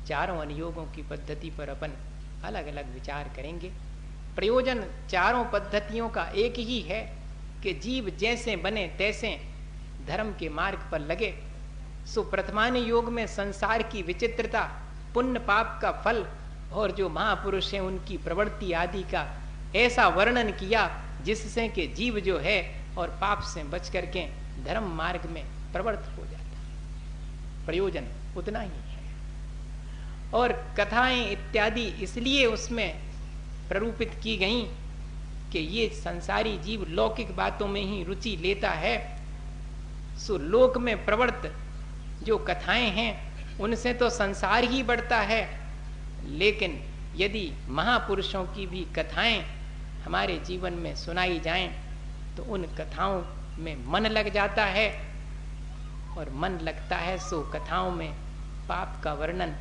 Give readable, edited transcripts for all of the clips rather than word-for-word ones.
चारों अनुयोगों की पद्धति पर अपन अलग अलग विचार करेंगे। प्रयोजन चारों पद्धतियों का एक ही है कि जीव जैसे बने तैसे धर्म के मार्ग पर लगे। सो प्रथमानुयोग में संसार की विचित्रता, पुण्य पाप का फल और जो महापुरुष हैं उनकी प्रवृत्ति आदि का ऐसा वर्णन किया जिससे कि जीव जो है और पाप से बच करके धर्म मार्ग में प्रवृत्त हो जाता है। प्रयोजन उतना ही है। और कथाएं इत्यादि इसलिए उसमें प्ररूपित की गई कि ये संसारी जीव लौकिक बातों में ही रुचि लेता है। सो लोक में प्रवृत्त जो कथाएं हैं उनसे तो संसार ही बढ़ता है, लेकिन यदि महापुरुषों की भी कथाएं हमारे जीवन में सुनाई जाएं तो उन कथाओं में मन लग जाता है। और मन लगता है सो कथाओं में पाप का वर्णन,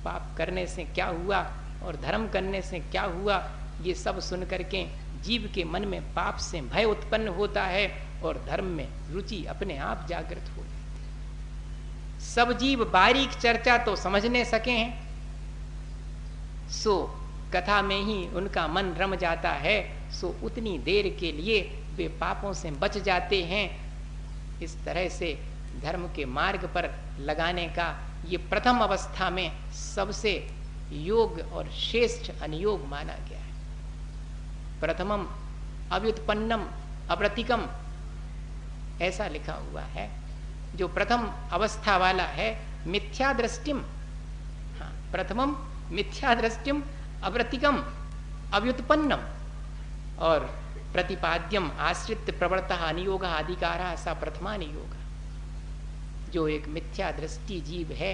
पाप करने से क्या हुआ और धर्म करने से क्या हुआ, ये सब सुन करके जीव के मन में पाप से भय उत्पन्न होता है और धर्म में रुचि अपने आप जागृत हो जाती है। सब जीव बारीक चर्चा तो समझ नहीं सके हैं, सो कथा में ही उनका मन रम जाता है। सो उतनी देर के लिए वे पापों से बच जाते हैं। इस तरह से धर्म के मार्ग पर लगाने का ये प्रथम अवस्था में सबसे योग और श्रेष्ठ अनुयोग माना गया है। प्रथमम अव्युत्पन्नम अप्रतिकम ऐसा लिखा हुआ है। जो प्रथम अवस्था वाला है मिथ्या दृष्टिम, हाँ, प्रथमम मिथ्या दृष्टिम अप्रतिकम अव्युत्पन्नम और प्रतिपाद्यम आश्रित प्रवृत्ता अनुयोग अधिकारा सा प्रथमानुयोग। जो एक मिथ्या दृष्टि जीव है,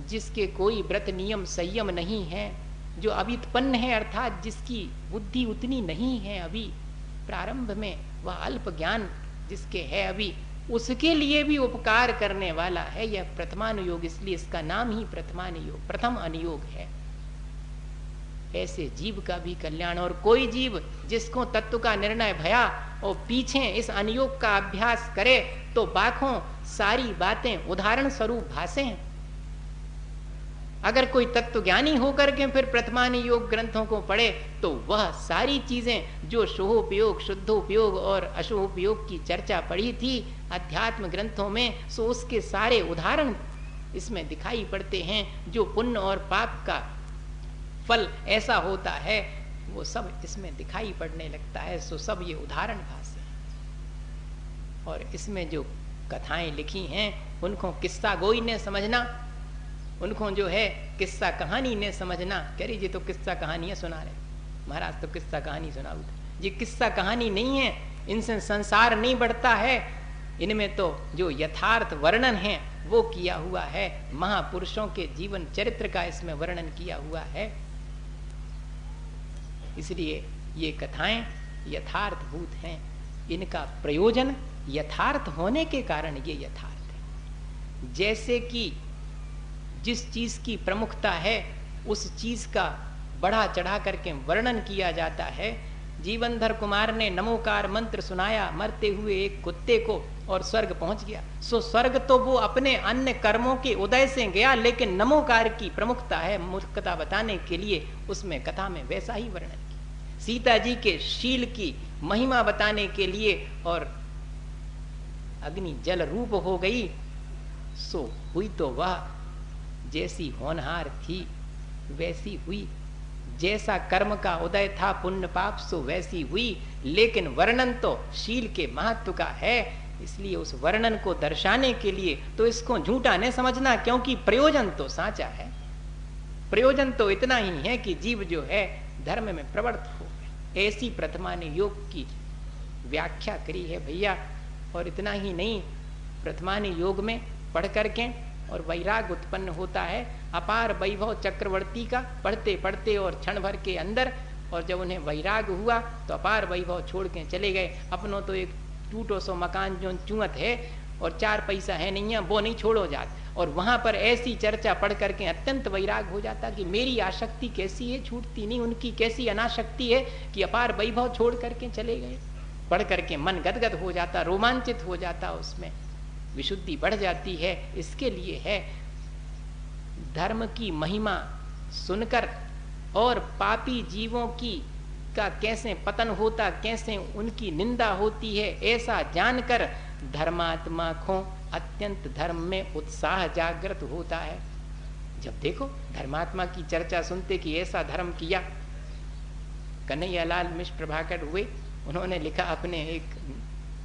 जिसके कोई व्रत नियम संयम नहीं है, जो अव्युत्पन्न है अर्थात जिसकी बुद्धि उतनी नहीं है अभी प्रारंभ में, वह अल्प ज्ञान जिसके है अभी, उसके लिए भी उपकार करने वाला है यह प्रथमानुयोग। इसलिए इसका नाम ही प्रथमानुयोग, प्रथम अनुयोग है। ऐसे जीव का भी कल्याण। और कोई जीव जिसको तत्व का निर्णय भया और पीछे इस अनुयोग का अभ्यास करे तो बाखों सारी बातें उदाहरण स्वरूप भासे हैं। अगर कोई तत्वज्ञानी होकर के फिर प्रथमानुयोग ग्रंथों को पढ़े तो वह सारी चीजें जो शुभोपयोग शुद्धोपयोग और अशुभोपयोग की चर्चा पढ़ी थी अध्यात्म ग्रंथों में, सो उसके सारे उदाहरण इसमें दिखाई पड़ते हैं। जो पुण्य और पाप का फल ऐसा होता है वो सब इसमें दिखाई पड़ने लगता है। सो सब ये उदाहरण भाषे हैं। और इसमें जो कथाएं लिखी हैं उनको किस्सा गोई ने समझना, उनको जो है किस्सा कहानी ने समझना। कह रही जी तो किस्सा कहानियां सुना रहे महाराज, तो किस्सा कहानी सुनाओ। ये किस्सा कहानी नहीं है, इनसे संसार नहीं बढ़ता है। इनमें तो जो यथार्थ वर्णन है वो किया हुआ है, महापुरुषों के जीवन चरित्र का इसमें वर्णन किया हुआ है। इसलिए ये कथाएं यथार्थभूत हैं। इनका प्रयोजन यथार्थ होने के कारण ये यथार्थ है। जैसे कि जिस चीज की प्रमुखता है उस चीज का बढ़ा चढ़ा करके वर्णन किया जाता है। जीवनधर कुमार ने नमोकार मंत्र सुनाया मरते हुए एक कुत्ते को और स्वर्ग पहुंच गया। सो स्वर्ग तो वो अपने अन्य कर्मों के उदय से गया, लेकिन नमोकार की प्रमुखता है मूर्खता बताने के लिए उसमें कथा में वैसा ही वर्णन किया। सीता जी के शील की महिमा बताने के लिए और अग्नि जल रूप हो गई। सो हुई तो वह जैसी होनहार थी वैसी हुई, जैसा कर्म का उदय था पुण्य पाप सो वैसी हुई। लेकिन वर्णन तो शील के महत्व का है, इसलिए उस वर्णन को दर्शाने के लिए तो इसको झूठा नहीं समझना, क्योंकि प्रयोजन तो साचा है। प्रयोजन तो इतना ही है कि जीव जो है धर्म में प्रवृत्त हो। ऐसी प्रथमानुयोग की व्याख्या करी है भैया। और इतना ही नहीं, प्रथमानुयोग में पढ़ करके और वैराग उत्पन्न होता है। अपार वैभव चक्रवर्ती का पढ़ते पढ़ते और क्षण भर के अंदर, और जब उन्हें वैराग हुआ तो अपार वैभव छोड़ के चले गए। अपनों तो एक टूटो सो मकान जो चुअत है और 4 पैसा है नहीं है वो नहीं छोड़ो जात। और वहां पर ऐसी चर्चा पढ़ करके अत्यंत वैराग हो जाता कि मेरी आसक्ति कैसी है, छूटती नहीं, उनकी कैसी अनासक्ति है कि अपार वैभव छोड़ करके चले गए। पढ़ करके मन गदगद हो जाता, रोमांचित हो जाता, उसमें विशुद्धि बढ़ जाती है। इसके लिए है धर्म की महिमा सुनकर और पापी जीवों की का कैसे पतन होता, कैसे उनकी निंदा होती है, ऐसा जानकर धर्मात्मा को अत्यंत धर्म में उत्साह जागृत होता है। जब देखो धर्मात्मा की चर्चा सुनते कि ऐसा धर्म किया। कन्हैयालाल मिश्र प्रभाकर हुए, उन्होंने लिखा, अपने एक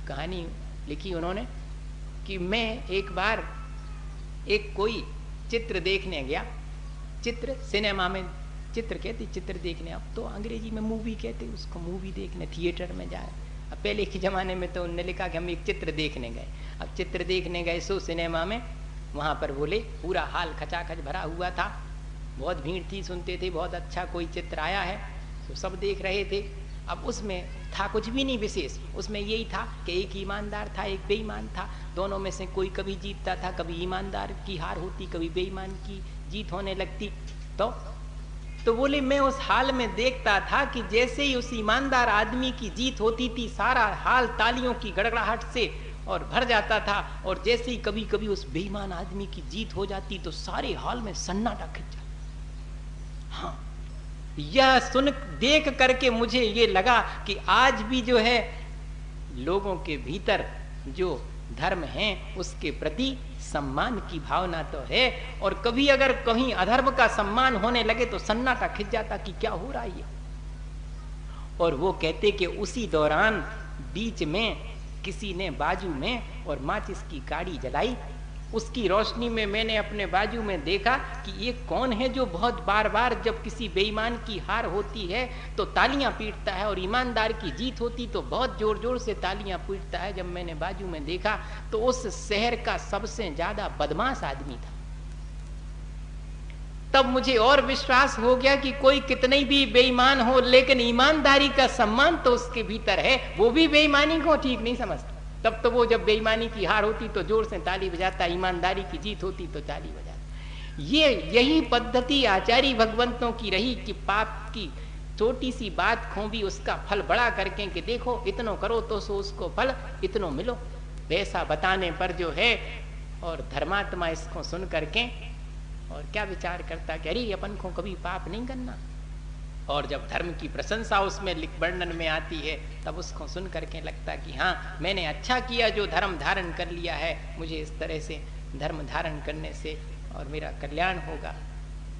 कहानी लिखी उन्होंने कि मैं एक बार एक कोई चित्र देखने गया। चित्र सिनेमा में चित्र कहते, चित्र देखने, अब तो अंग्रेजी में मूवी कहते उसको, मूवी देखने थिएटर में जाए। अब पहले के जमाने में तो उन्होंने लिखा कि हम एक चित्र देखने गए। अब चित्र देखने गए सो सिनेमा में, वहां पर बोले पूरा हाल खचाखच भरा हुआ था, बहुत भीड़ थी, सुनते थे बहुत अच्छा कोई चित्र आया है, तो सब देख रहे थे। अब उसमें था कुछ भी नहीं विशेष, उसमें यही था कि एक ईमानदार था एक बेईमान था, दोनों में से कोई कभी जीतता था, कभी ईमानदार की हार होती, कभी बेईमान की जीत होने लगती। तो बोले मैं उस हाल में देखता था कि जैसे ही उस ईमानदार आदमी की जीत होती थी, सारा हाल तालियों की गड़गड़ाहट से और भर जाता था, और जैसे ही कभी कभी उस बेईमान आदमी की जीत हो जाती तो सारे हाल में सन्नाटा खिंच जाता। हाँ, यह सुन देख करके मुझे ये लगा कि आज भी जो है लोगों के भीतर जो धर्म है उसके प्रति सम्मान की भावना तो है, और कभी अगर कहीं अधर्म का सम्मान होने लगे तो सन्नाटा खिंच जाता कि क्या हो रहा है। और वो कहते कि उसी दौरान बीच में किसी ने बाजू में और माचिस की काड़ी जलाई, उसकी रोशनी में मैंने अपने बाजू में देखा कि ये कौन है जो बहुत बार बार जब किसी बेईमान की हार होती है तो तालियां पीटता है, और ईमानदार की जीत होती तो बहुत जोर जोर से तालियां पीटता है। जब मैंने बाजू में देखा तो उस शहर का सबसे ज्यादा बदमाश आदमी था। तब मुझे और विश्वास हो गया कि कोई कितने भी बेईमान हो लेकिन ईमानदारी का सम्मान तो उसके भीतर है, वो भी बेईमानी को ठीक नहीं समझता। तब तो वो जब बेईमानी की हार होती तो जोर से ताली बजाता, ईमानदारी की जीत होती तो ताली बजाता। यही पद्धति आचार्य भगवंतों की रही कि पाप की छोटी सी बात को भी उसका फल बड़ा करके कि देखो इतनो करो तो सो उसको फल इतनो मिलो, वैसा बताने पर जो है, और धर्मात्मा इसको सुन करके और क्या विचार करता कि अरे अपन को कभी पाप नहीं करना। और जब धर्म की प्रशंसा उसमें वर्णन में आती है तब उसको सुन करके लगता कि हाँ मैंने अच्छा किया जो धर्म धारण कर लिया है, मुझे इस तरह से धर्म धारण करने से और मेरा कल्याण होगा,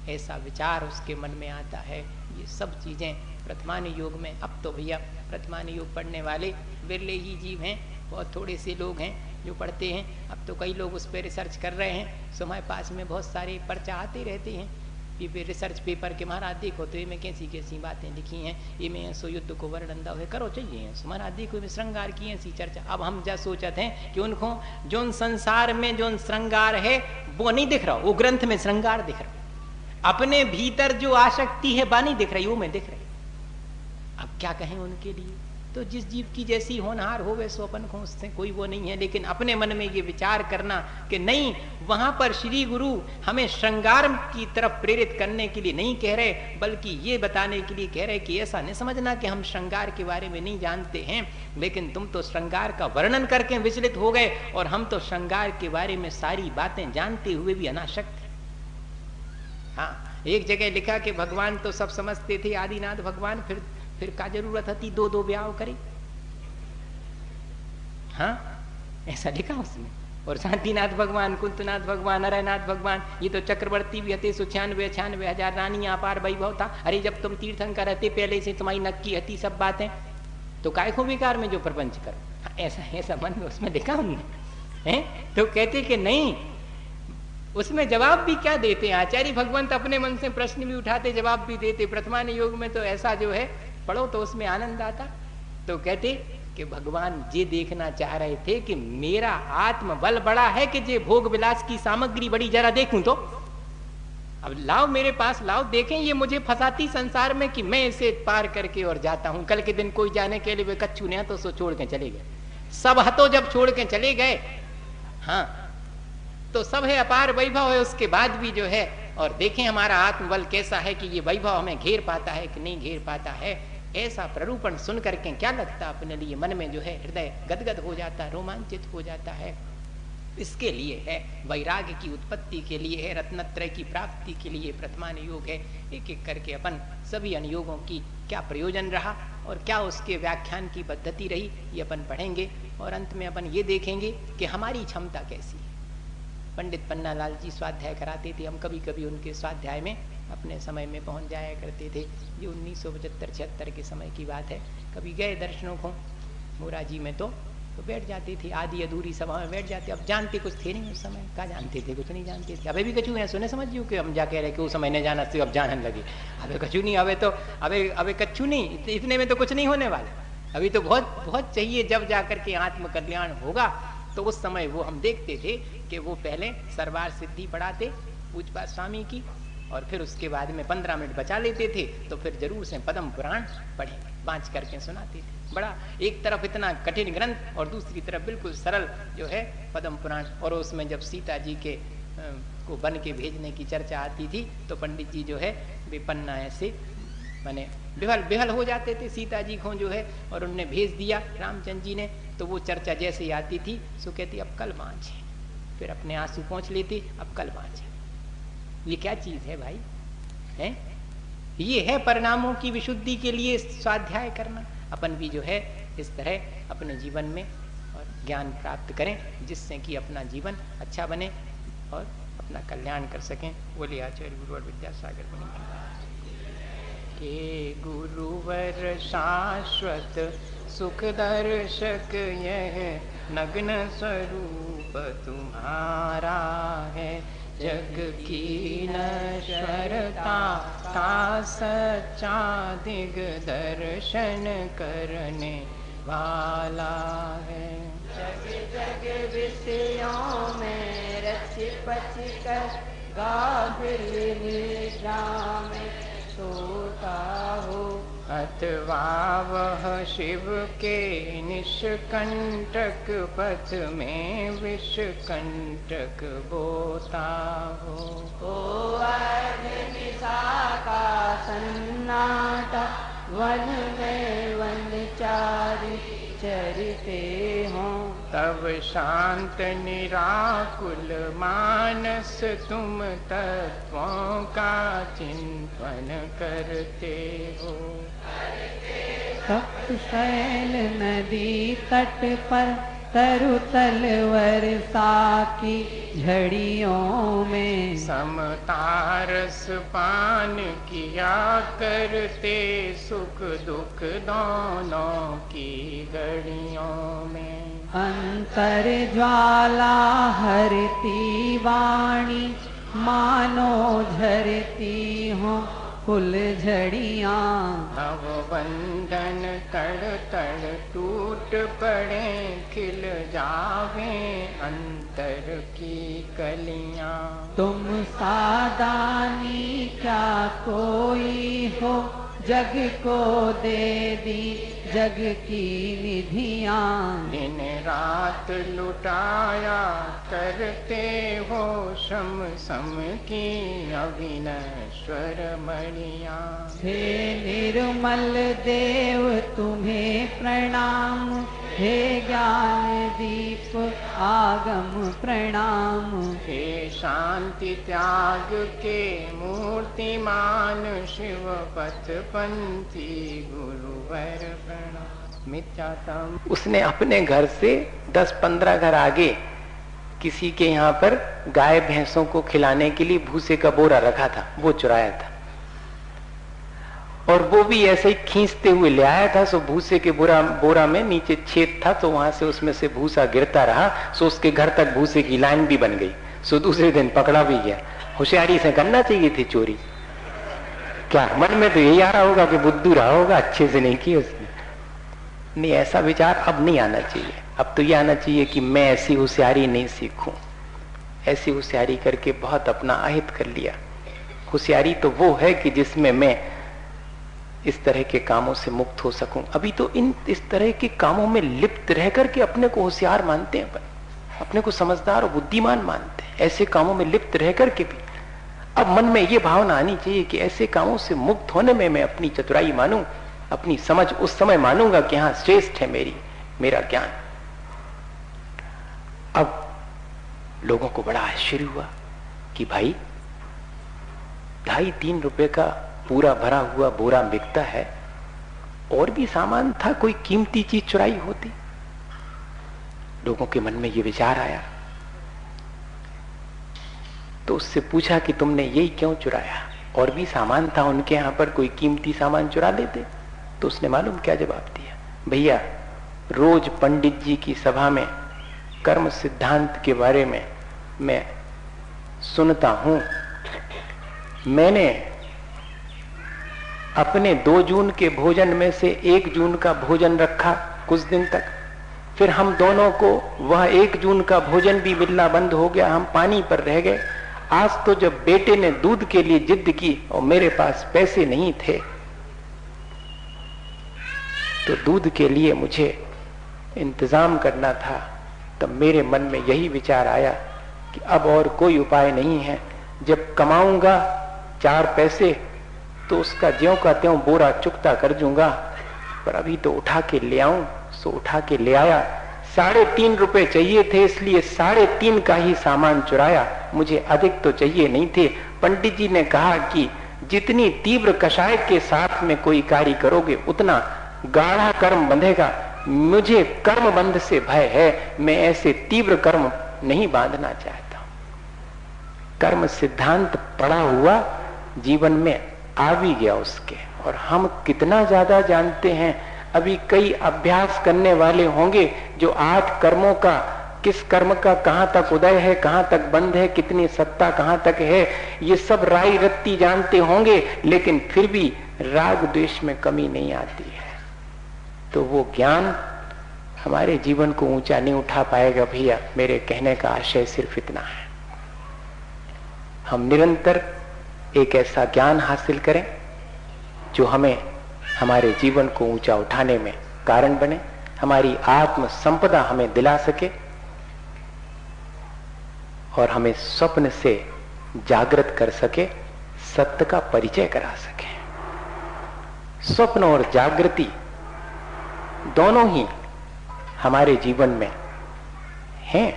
ऐसा विचार उसके मन में आता है। ये सब चीजें वर्तमान युग में, अब तो भैया वर्तमान युग पढ़ने वाले बिरले ही जीव हैं, बहुत थोड़े से लोग हैं जो पढ़ते हैं। अब तो कई लोग उस पर रिसर्च कर रहे हैं, सो हमारे पास में बहुत सारे पर्चा आते रहते हैं ये रिसर्च पेपर के, महाराज देखो तो इनमें कैसी कैसी बातें लिखी हैं, इनमें सो युद्ध को वर्णन हुए करो चाहिए, महाराज देखो इनमें श्रृंगार की ऐसी चर्चा। अब हम जा सोचते हैं कि उनको जो संसार में जो श्रृंगार है वो नहीं दिख रहा, वो ग्रंथ में श्रृंगार दिख रहा, अपने भीतर जो आसक्ति है बानी दिख रही, वो मैं दिख रही। अब क्या कहें उनके लिए, तो जिस जीव की जैसी होनहार हो वैसो अपन को उससे कोई वो नहीं है। लेकिन अपने मन में ये विचार करना कि नहीं, वहां पर श्री गुरु हमें श्रृंगार की तरफ प्रेरित करने के लिए नहीं कह रहे, बल्कि ये बताने के लिए कह रहे कि ऐसा नहीं समझना कि हम श्रृंगार के बारे में नहीं जानते हैं, लेकिन तुम तो श्रृंगार का वर्णन करके विचलित हो गए, और हम तो श्रृंगार के बारे में सारी बातें जानते हुए भी अनासक्त हैं। हाँ, एक जगह लिखा कि भगवान तो सब समझते थे, आदिनाथ भगवान, फिर का जरूरत थी दो ब्याह करे। हाँ, ऐसा लिखा उसमें। और शांतिनाथ भगवान, कुंतनाथ भगवान, नरनाथ भगवान, ये तो चक्रवर्ती भी थे, 96,000 रानियां, अपार वैभव था। अरे जब तुम तीर्थंकर रहते पहले से तुम्हारी नक्की हती सब बातें, तो काय को बेकार में जो प्रपंच करो। हाँ, ऐसा मन में उसमें लिखा हमने है। तो कहते कि नहीं, उसमें जवाब भी क्या देते हैं आचार्य भगवंत, अपने मन से प्रश्न भी उठाते, जवाब भी देते। वर्तमान योग में तो ऐसा जो है पढ़ो तो उसमें आनंद आता। तो कहते कि भगवान ये देखना चाह रहे थे कि मेरा आत्म बल बड़ा है कि जे भोग विलास की सामग्री बड़ी, जरा देखूं तो, अब लाओ मेरे पास लाओ, देखें ये मुझे फंसाती संसार में कि मैं इसे पार करके और जाता हूं। कल के दिन कोई जाने के लिए वे कच्चू ने तो सो छोड़ के चले गए, सब हतो जब छोड़ के चले गए। हाँ, तो सब है, अपार वैभव है, उसके बाद भी जो है, और देखें हमारा आत्मबल कैसा है कि ये वैभव हमें घेर पाता है कि नहीं घेर पाता है। ऐसा प्ररूपण सुन करके क्या लगता अपने लिए, मन में जो है हृदय गदगद हो जाता है, रोमांचित हो जाता है। इसके लिए है, वैराग्य की उत्पत्ति के लिए है, रत्नत्रय की प्राप्ति के लिए प्रथमान योग है। एक एक करके अपन सभी अनुयोगों की क्या प्रयोजन रहा और क्या उसके व्याख्यान की पद्धति रही, ये अपन पढ़ेंगे और अंत में अपन ये देखेंगे कि हमारी क्षमता कैसी है। पंडित पन्नालाल जी स्वाध्याय कराते थे, हम कभी कभी उनके स्वाध्याय में अपने समय में पहुंच जाया करते थे। ये 1975-76 के समय की बात है। कभी गए दर्शनों को मोराजी में तो बैठ जाते थे, आधी अधूरी सभा में बैठ जाते। अब जानते कुछ थे नहीं उस समय, क्या जानते थे, कुछ नहीं जानते थे। अबे भी कछु है सुने समझियो कि हम जाके रहे कि उस समय नहीं जाना से अब जानने लगे। अबे कछु नहीं, अबे कछु नहीं, इतने में तो कुछ नहीं होने वाला। अभी तो बहुत बहुत चाहिए। जब जाकर के आत्म कल्याण होगा तो उस समय वो हम देखते थे कि वो पहले सरवार सिद्धि पढ़ाते पूजपा स्वामी की, और फिर उसके बाद में 15 मिनट बचा लेते थे तो फिर जरूर से पद्म पुराण पढ़ेंगे, बाँच करके सुनाते थे। बड़ा एक तरफ इतना कठिन ग्रंथ और दूसरी तरफ बिल्कुल सरल जो है पद्म पुराण। और उसमें जब सीता जी के को बन के भेजने की चर्चा आती थी तो पंडित जी जो है विपन्ना ऐसे माने विहल हो जाते थे सीता जी को जो है, और उनने भेज दिया रामचंद्र जी ने। तो वो चर्चा जैसे ही आती थी सो कहती अब कल बाँचे, फिर अपने आंसू पहुँच लेते, अब कल बाँचे। ये क्या चीज है भाई, है ये है परिणामों की विशुद्धि के लिए स्वाध्याय करना। अपन भी जो है इस तरह अपने जीवन में और ज्ञान प्राप्त करें जिससे कि अपना जीवन अच्छा बने और अपना कल्याण कर सकें। बोलिए आचार्य गुरुवर विद्यासागर मुनि की बात। के गुरुवर शाश्वत सुख दर्शक यह नग्न स्वरूप तुम्हारा है। जग की नश्वरता का सच्चा दिग्दर्शन करने वाला है। जग जग विषयों में रच पच कर गाफिल निद्रा में सोता हो, अथवा वह शिव के निष्कंटक पथ में विषकंटक बोता हो। ओ निशा का सन्नाटा वन में वनचारी चरते हों, तब शांत निराकुल मानस तुम तत्वों का चिंतन करते हो। सप्त शैल नदी तट पर तरु तलवर साकी झड़ियों में समतारस पान किया करते सुख दुख दोनों की घड़ियों में। अंतर ज्वाला हरती वाणी मानो झरती हो फूल झड़ियाँ। नव बंधन तड़ तड़ टूट पड़े खिल जावे अंतर की कलियाँ। तुम सादानी क्या कोई हो जग को दे दी जग की निधियाँ। दिन रात लुटाया करते हो शम सम की अविनश्वर मणियाँ। हे निर्मल देव तुम्हें प्रणाम, हे ज्ञान दीप आगम प्रणाम। हे शांति त्याग के मूर्तिमान शिव पथ पंथी गुरुवर प्रणाम। मिथ्यातम उसने अपने घर से 10-15 घर आगे किसी के यहाँ पर गाय भैंसों को खिलाने के लिए भूसे का बोरा रखा था, वो चुराया था। और वो भी ऐसे ही खींचते हुए ले आया था। सो भूसे के बोरा में नीचे छेद था, तो वहां से उसमें से भूसा गिरता रहा। सो उसके घर तक भूसे की लाइन भी बन गई। सो दूसरे दिन पकड़ा भी गया। होशियारी से करना चाहिए थी चोरी। क्या मन में तो यही आ रहा होगा कि बुद्धू रहा होगा, अच्छे से नहीं की उसने। नहीं, ऐसा विचार अब नहीं आना चाहिए। अब तो ये आना चाहिए कि मैं ऐसी होशियारी नहीं सीखूं। ऐसी होशियारी करके बहुत अपना अहित कर लिया। होशियारी तो वो है कि जिसमें मैं इस तरह के कामों से मुक्त हो सकूं। अभी तो इस तरह के कामों में लिप्त रह करके अपने को होशियार मानते हैं, अपने को समझदार और बुद्धिमान मानते हैं, ऐसे कामों में लिप्त रह करके भी। अब मन में ये भावना आनी चाहिए कि ऐसे कामों से मुक्त होने में मैं अपनी चतुराई मानूं, अपनी समझ उस समय मानूंगा कि हाँ श्रेष्ठ है मेरा ज्ञान। अब लोगों को बड़ा आश्चर्य हुआ कि भाई 2.5-3 रुपए का पूरा भरा हुआ बोरा बिकता है, और भी सामान था, कोई कीमती चीज चुराई होती। लोगों के मन में ये विचार आया, तो उससे पूछा कि तुमने यही क्यों चुराया, और भी सामान था उनके यहां पर, कोई कीमती सामान चुरा लेते। तो उसने मालूम क्या जवाब दिया, भैया रोज पंडित जी की सभा में कर्म सिद्धांत के बारे में मैं सुनता हूं। मैंने अपने 2 जून के भोजन में से 1 जून का भोजन रखा कुछ दिन तक, फिर हम दोनों को वह 1 जून का भोजन भी मिलना बंद हो गया, हम पानी पर रह गए। आज तो जब बेटे ने दूध के लिए जिद की और मेरे पास पैसे नहीं थे, तो दूध के लिए मुझे इंतजाम करना था, तब मेरे मन में यही विचार आया कि अब और कोई उपाय नहीं है। जब कमाऊंगा 4 पैसे तो उसका ज्यों का त्यों बोरा चुकता कर दूंगा, पर अभी तो उठा के ले आऊं। सो उठा के ले आया। 3.5 रुपए चाहिए थे, इसलिए 3.5 का ही सामान चुराया, मुझे अधिक तो चाहिए नहीं थे। पंडित जी ने कहा कि जितनी तीव्र कषाय के साथ में कोई कार्य करोगे उतना गाढ़ा कर्म बंधेगा। मुझे कर्म बंध से भय है, मैं ऐसे तीव्र कर्म नहीं बांधना चाहता हूं। कर्म सिद्धांत पड़ा हुआ जीवन में आ भी गया उसके, और हम कितना ज्यादा जानते हैं। अभी कई अभ्यास करने वाले होंगे जो 8 कर्मों का, किस कर्म का कहां तक उदय है, कहां तक बंद है, कितनी सत्ता कहां तक है, ये सब राई रत्ती जानते होंगे, लेकिन फिर भी राग द्वेष में कमी नहीं आती है। तो वो ज्ञान हमारे जीवन को ऊंचा नहीं उठा पाएगा। भैया मेरे कहने का आशय सिर्फ इतना है, हम निरंतर एक ऐसा ज्ञान हासिल करें जो हमें हमारे जीवन को ऊंचा उठाने में कारण बने, हमारी आत्म संपदा हमें दिला सके और हमें स्वप्न से जागृत कर सके, सत्य का परिचय करा सके। स्वप्न और जागृति दोनों ही हमारे जीवन में हैं।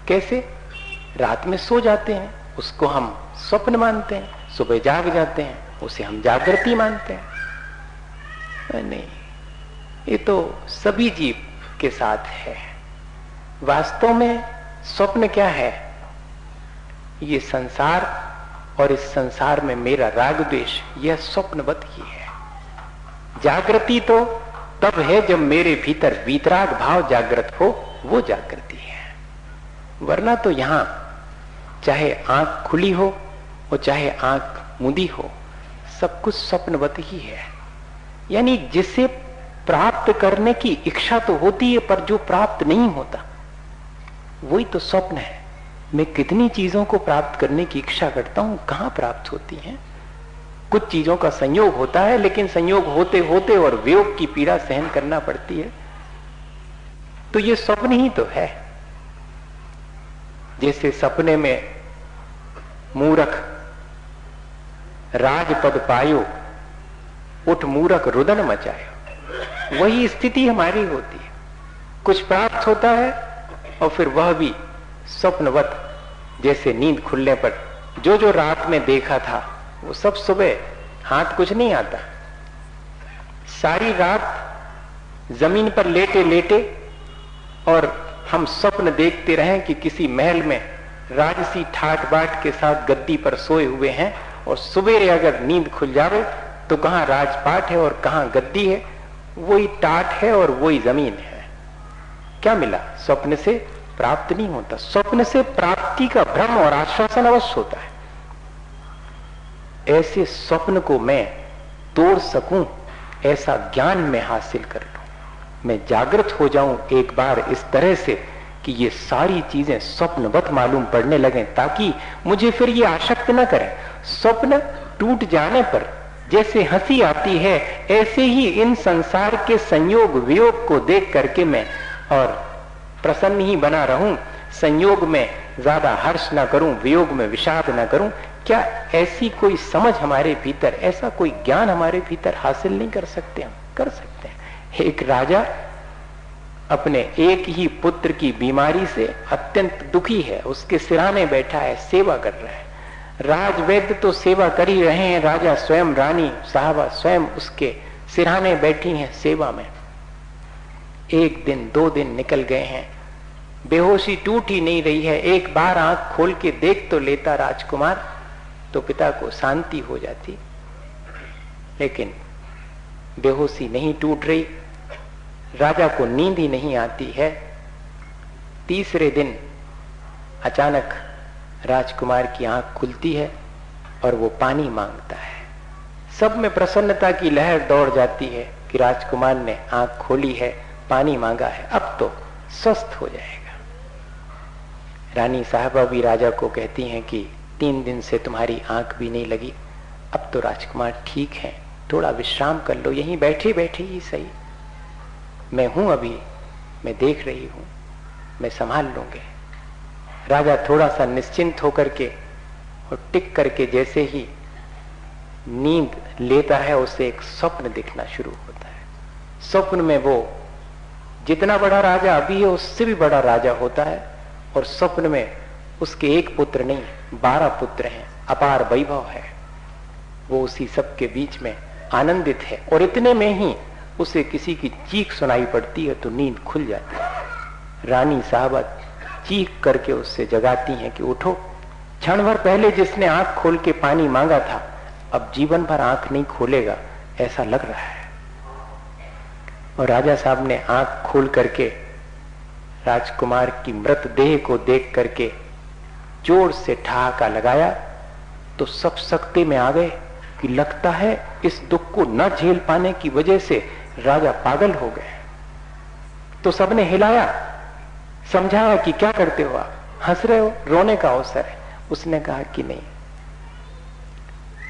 कैसे? रात में सो जाते हैं, उसको हम स्वप्न मानते हैं, सुबह जाग जाते हैं, उसे हम जागृति मानते हैं। नहीं, ये तो सभी जीव के साथ है। वास्तव में स्वप्न क्या है? ये संसार और इस संसार में मेरा राग द्वेष, यह स्वप्नवत ही है। जागृति तो तब है जब मेरे भीतर वीतराग भाव जागृत हो, वो जागृति है। वरना तो यहां चाहे आंख खुली हो और चाहे आंख मुंदी हो, सब कुछ स्वप्नवत ही है। यानी जिसे प्राप्त करने की इच्छा तो होती है, पर जो प्राप्त नहीं होता वही तो स्वप्न है। मैं कितनी चीजों को प्राप्त करने की इच्छा करता हूं, कहां प्राप्त होती हैं? कुछ चीजों का संयोग होता है, लेकिन संयोग होते होते और वियोग की पीड़ा सहन करना पड़ती है। तो ये स्वप्न ही तो है। जैसे सपने में मूरख राजपद पायो, उठ मूरख रुदन मचायो, वही स्थिति हमारी होती है। कुछ प्राप्त होता है और फिर वह भी स्वप्नवत, जैसे नींद खुलने पर जो जो रात में देखा था वो सब सुबह हाथ कुछ नहीं आता। सारी रात जमीन पर लेटे लेटे और हम स्वप्न देखते रहे कि किसी महल में राजसी ठाट बाट के साथ गद्दी पर सोए हुए हैं, और सुबह अगर नींद खुल जावे तो कहां राजपाट है और कहां गद्दी है, वही टाट है और वही जमीन है। क्या मिला? स्वप्न से प्राप्त नहीं होता। स्वप्न से प्राप्ति का भ्रम और आश्वासन अवश्य होता है। ऐसे स्वप्न को मैं तोड़ सकूं, ऐसा ज्ञान मैं हासिल कर लूं, मैं जागृत हो जाऊं एक बार इस तरह से कि ये सारी चीजें स्वप्नवत मालूम पड़ने लगें, ताकि मुझे फिर ये आसक्त न करें। स्वप्न टूट जाने पर जैसे हंसी आती है, ऐसे ही इन संसार के संयोग वियोग को देख करके मैं और प्रसन्न ही बना रहूं, संयोग में ज्यादा हर्ष ना करूं, वियोग में विषाद ना करूं। क्या ऐसी कोई समझ हमारे भीतर, ऐसा कोई ज्ञान हमारे भीतर हासिल नहीं कर सकते? हम कर सकते हैं। एक राजा अपने एक ही पुत्र की बीमारी से अत्यंत दुखी है, उसके सिरहाने बैठा है, सेवा कर रहा है। राजवैद्य तो सेवा कर ही रहे हैं, राजा स्वयं, रानी साहबा स्वयं उसके सिरहाने बैठी हैं सेवा में। 1 दिन 2 दिन निकल गए हैं, बेहोशी टूट ही नहीं रही है। एक बार आंख खोल के देख तो लेता राजकुमार, तो पिता को शांति हो जाती, लेकिन बेहोशी नहीं टूट रही, राजा को नींद ही नहीं आती है। तीसरे दिन अचानक राजकुमार की आंख खुलती है और वो पानी मांगता है। सब में प्रसन्नता की लहर दौड़ जाती है कि राजकुमार ने आंख खोली है, पानी मांगा है, अब तो स्वस्थ हो जाएगा। रानी साहबा भी राजा को कहती हैं कि 3 दिन से तुम्हारी आंख भी नहीं लगी, अब तो राजकुमार ठीक है, थोड़ा विश्राम कर लो, यहीं बैठे बैठे ही सही, मैं हूं अभी, मैं देख रही हूं, मैं संभाल लूंगे। राजा थोड़ा सा निश्चिंत होकर के और टिक करके जैसे ही नींद लेता है, उसे एक स्वप्न दिखना शुरू होता है। स्वप्न में वो जितना बड़ा राजा अभी है उससे भी बड़ा राजा होता है, और स्वप्न में उसके एक पुत्र नहीं 12 पुत्र हैं, अपार वैभव है। वो उसी सबके बीच में आनंदित है, और इतने में ही उसे किसी की चीख सुनाई पड़ती है तो नींद खुल जाती है। रानी साहबा चीख करके उससे जगाती हैं कि उठो, क्षण भर पहले जिसने आंख खोल के पानी मांगा था अब जीवन भर आंख नहीं खोलेगा, ऐसा लग रहा है। और राजा साहब ने आंख खोल करके राजकुमार की मृतदेह को देख करके जोर से ठहाका लगाया, तो सब सकते में आ गए कि लगता है इस दुख को न झेल पाने की वजह से राजा पागल हो गए। तो सबने हिलाया, समझाया कि क्या करते हो आप, हंस रहे हो, रोने का अवसर है। उसने कहा कि नहीं,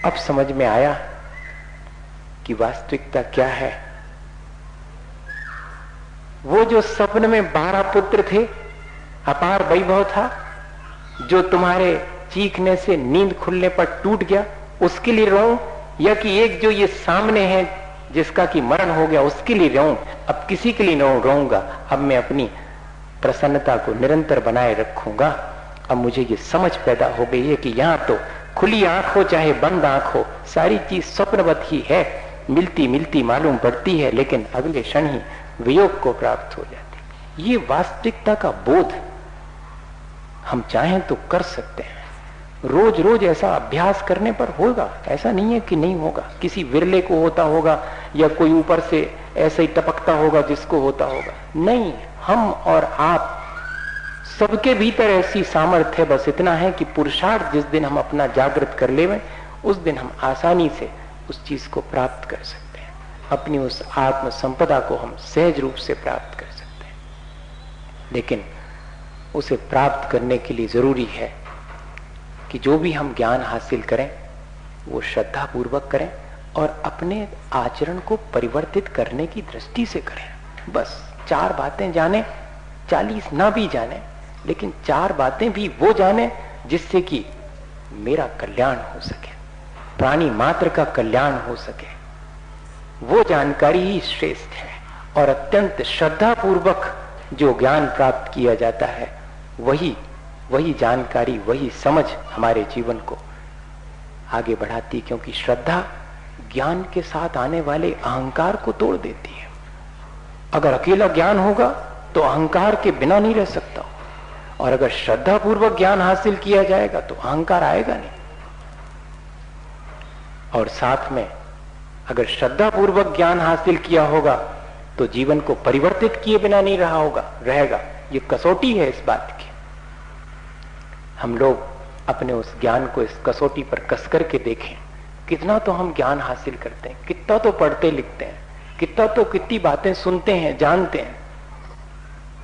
अब समझ में आया कि वास्तविकता क्या है। वो जो सपने में 12 पुत्र थे, अपार वैभव था, जो तुम्हारे चीखने से नींद खुलने पर टूट गया, उसके लिए रोऊं, या कि एक जो ये सामने है जिसका कि मरण हो गया उसके लिए रोऊं? अब किसी के लिए नहीं रोऊंगा, अब मैं अपनी प्रसन्नता को निरंतर बनाए रखूंगा। अब मुझे ये समझ पैदा हो गई है कि यहाँ तो खुली आंख हो चाहे बंद आंख हो, सारी चीज स्वप्नवत ही है, मिलती मिलती मालूम पड़ती है, लेकिन अगले क्षण ही वियोग को प्राप्त हो जाती। ये वास्तविकता का बोध हम चाहें तो कर सकते हैं। रोज रोज ऐसा अभ्यास करने पर होगा, ऐसा नहीं है कि नहीं होगा। किसी विरले को होता होगा या कोई ऊपर से ऐसे ही टपकता होगा जिसको होता होगा, नहीं, हम और आप सबके भीतर ऐसी सामर्थ्य है। बस इतना है कि पुरुषार्थ जिस दिन हम अपना जागृत कर लेवें, उस दिन हम आसानी से उस चीज को प्राप्त कर सकते हैं। अपनी उस आत्म संपदा को हम सहज रूप से प्राप्त कर सकते हैं। लेकिन उसे प्राप्त करने के लिए जरूरी है कि जो भी हम ज्ञान हासिल करें वो श्रद्धा पूर्वक करें और अपने आचरण को परिवर्तित करने की दृष्टि से करें। बस 4 बातें जाने, 40 ना भी जाने, लेकिन 4 बातें भी वो जाने जिससे कि मेरा कल्याण हो सके, प्राणी मात्र का कल्याण हो सके। वो जानकारी ही श्रेष्ठ है। और अत्यंत श्रद्धा पूर्वक जो ज्ञान प्राप्त किया जाता है, वही जानकारी, वही समझ हमारे जीवन को आगे बढ़ाती, क्योंकि श्रद्धा ज्ञान के साथ आने वाले अहंकार को तोड़ देती है। अगर अकेला ज्ञान होगा तो अहंकार के बिना नहीं रह सकता, और अगर श्रद्धा पूर्वक ज्ञान हासिल किया जाएगा तो अहंकार आएगा नहीं। और साथ में अगर श्रद्धा पूर्वक ज्ञान हासिल किया होगा तो जीवन को परिवर्तित किए बिना नहीं रहेगा। ये कसौटी है इस बात की। हम लोग अपने उस ज्ञान को इस कसौटी पर कस करके देखें, कितना तो हम ज्ञान हासिल करते हैं, कितना तो पढ़ते लिखते हैं, कितनी बातें सुनते हैं, जानते हैं,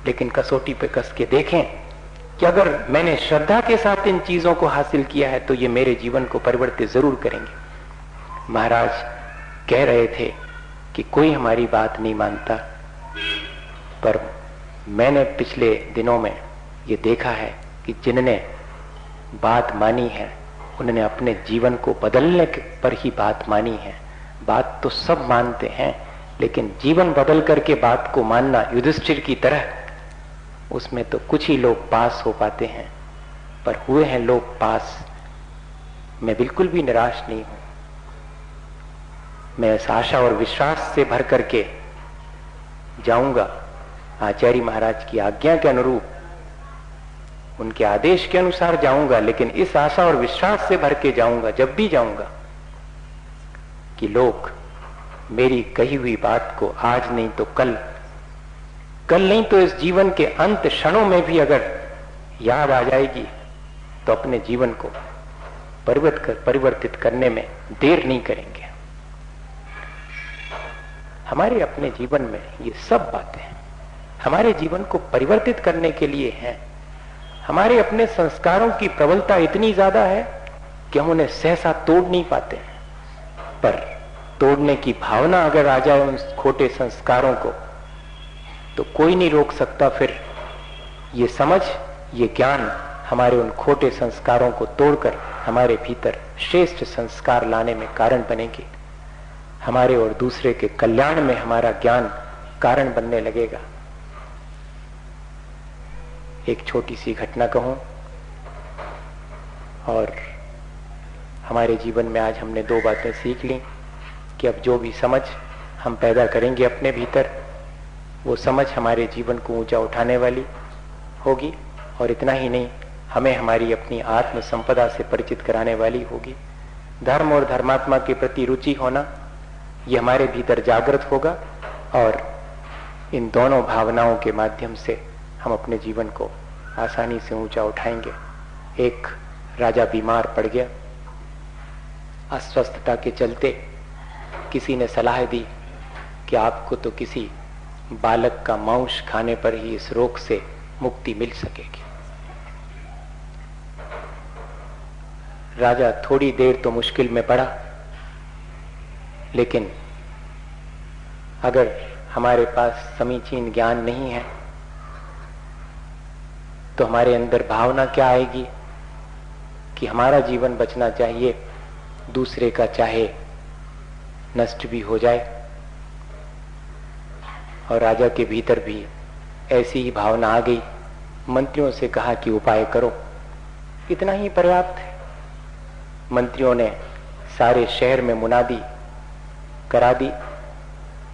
लेकिन कसौटी पे कस के देखें कि अगर मैंने श्रद्धा के साथ इन चीजों को हासिल किया है तो ये मेरे जीवन को परिवर्तित जरूर करेंगे। महाराज कह रहे थे कि कोई हमारी बात नहीं मानता, पर मैंने पिछले दिनों में ये देखा है कि जिन्होंने बात मानी है उन्होंने अपने जीवन को बदलने पर ही बात मानी है। बात तो सब मानते हैं, लेकिन जीवन बदल करके बात को मानना युधिष्ठिर की तरह, उसमें तो कुछ ही लोग पास हो पाते हैं, पर हुए हैं लोग पास। मैं बिल्कुल भी निराश नहीं हूं। मैं इस आशा और विश्वास से भर करके जाऊंगा, आचार्य महाराज की आज्ञा के अनुरूप, उनके आदेश के अनुसार जाऊंगा, लेकिन इस आशा और विश्वास से भर के जाऊंगा जब भी जाऊंगा कि लोग मेरी कही हुई बात को आज नहीं तो कल नहीं तो इस जीवन के अंत क्षणों में भी अगर याद आ जाएगी तो अपने जीवन को परिवर्तित करने में देर नहीं करेंगे। हमारे अपने जीवन में ये सब बातें हमारे जीवन को परिवर्तित करने के लिए हैं। हमारे अपने संस्कारों की प्रबलता इतनी ज्यादा है कि हम उन्हें सहसा तोड़ नहीं पाते, पर तोड़ने की भावना अगर आ जाए उन खोटे संस्कारों को तो कोई नहीं रोक सकता। फिर ये समझ, ये ज्ञान हमारे उन खोटे संस्कारों को तोड़कर हमारे भीतर श्रेष्ठ संस्कार लाने में कारण बनेगी। हमारे और दूसरे के कल्याण में हमारा ज्ञान कारण बनने लगेगा। एक छोटी सी घटना कहूं, और हमारे जीवन में आज हमने दो बातें सीख ली कि अब जो भी समझ हम पैदा करेंगे अपने भीतर, वो समझ हमारे जीवन को ऊंचा उठाने वाली होगी, और इतना ही नहीं, हमें हमारी अपनी आत्म संपदा से परिचित कराने वाली होगी। धर्म और धर्मात्मा के प्रति रुचि होना, ये हमारे भीतर जागृत होगा, और इन दोनों भावनाओं के माध्यम से हम अपने जीवन को आसानी से ऊंचा उठाएंगे। एक राजा बीमार पड़ गया, अस्वस्थता के चलते किसी ने सलाह दी कि आपको तो किसी बालक का मांस खाने पर ही इस रोग से मुक्ति मिल सकेगी। राजा थोड़ी देर तो मुश्किल में पड़ा, लेकिन अगर हमारे पास समीचीन ज्ञान नहीं है तो हमारे अंदर भावना क्या आएगी कि हमारा जीवन बचना चाहिए, दूसरे का चाहे नष्ट भी हो जाए। और राजा के भीतर भी ऐसी ही भावना आ गई। मंत्रियों से कहा कि उपाय करो, इतना ही पर्याप्त है। मंत्रियों ने सारे शहर में मुनादी करा दी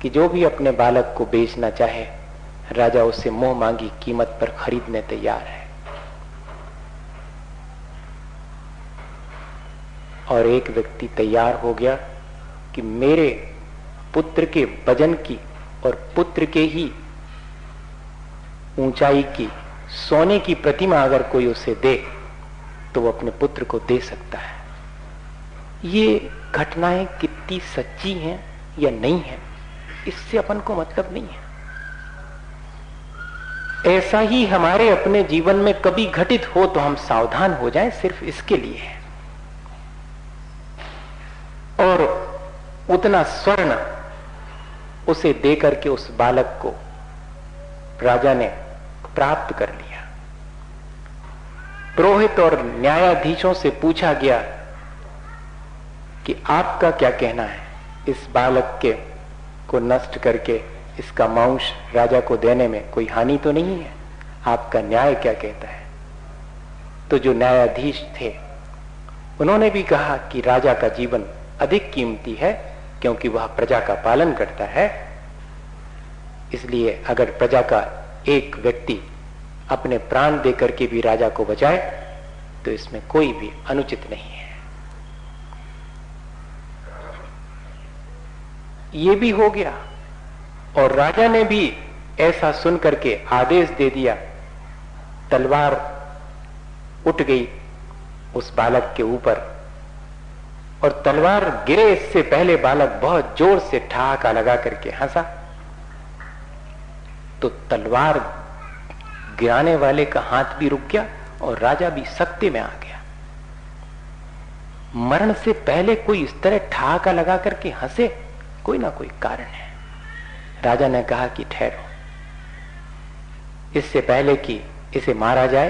कि जो भी अपने बालक को बेचना चाहे, राजा उससे मुंह मांगी कीमत पर खरीदने तैयार है। और एक व्यक्ति तैयार हो गया कि मेरे पुत्र के वजन की और पुत्र के ही ऊंचाई की सोने की प्रतिमा अगर कोई उसे दे तो वो अपने पुत्र को दे सकता है। ये घटनाएं कितनी सच्ची हैं या नहीं है, इससे अपन को मतलब नहीं है। ऐसा ही हमारे अपने जीवन में कभी घटित हो तो हम सावधान हो जाएं, सिर्फ इसके लिए है। और उतना स्वर्ण उसे देकर के उस बालक को राजा ने प्राप्त कर लिया। पुरोहित और न्यायाधीशों से पूछा गया कि आपका क्या कहना है, इस बालक के को नष्ट करके इसका मांस राजा को देने में कोई हानि तो नहीं है, आपका न्याय क्या कहता है? तो जो न्यायाधीश थे उन्होंने भी कहा कि राजा का जीवन अधिक कीमती है, क्योंकि वह प्रजा का पालन करता है। इसलिए अगर प्रजा का एक व्यक्ति अपने प्राण देकर के भी राजा को बचाए तो इसमें कोई भी अनुचित नहीं है। ये भी हो गया, और राजा ने भी ऐसा सुन करके आदेश दे दिया। तलवार उठ गई उस बालक के ऊपर, और तलवार गिरे इससे पहले बालक बहुत जोर से ठहाका लगा करके हंसा, तो तलवार गिराने वाले का हाथ भी रुक गया और राजा भी सख्ते में आ गया। मरण से पहले कोई इस तरह ठहाका लगा करके हंसे, कोई ना कोई कारण है। राजा ने कहा कि ठहरो, इससे पहले कि इसे मारा जाए,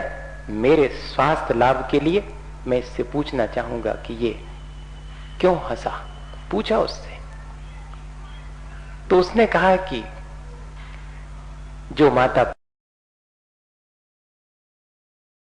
मेरे स्वास्थ्य लाभ के लिए मैं इससे पूछना चाहूंगा कि ये क्यों हंसा। पूछा उससे। तो उसने कहा कि जो माता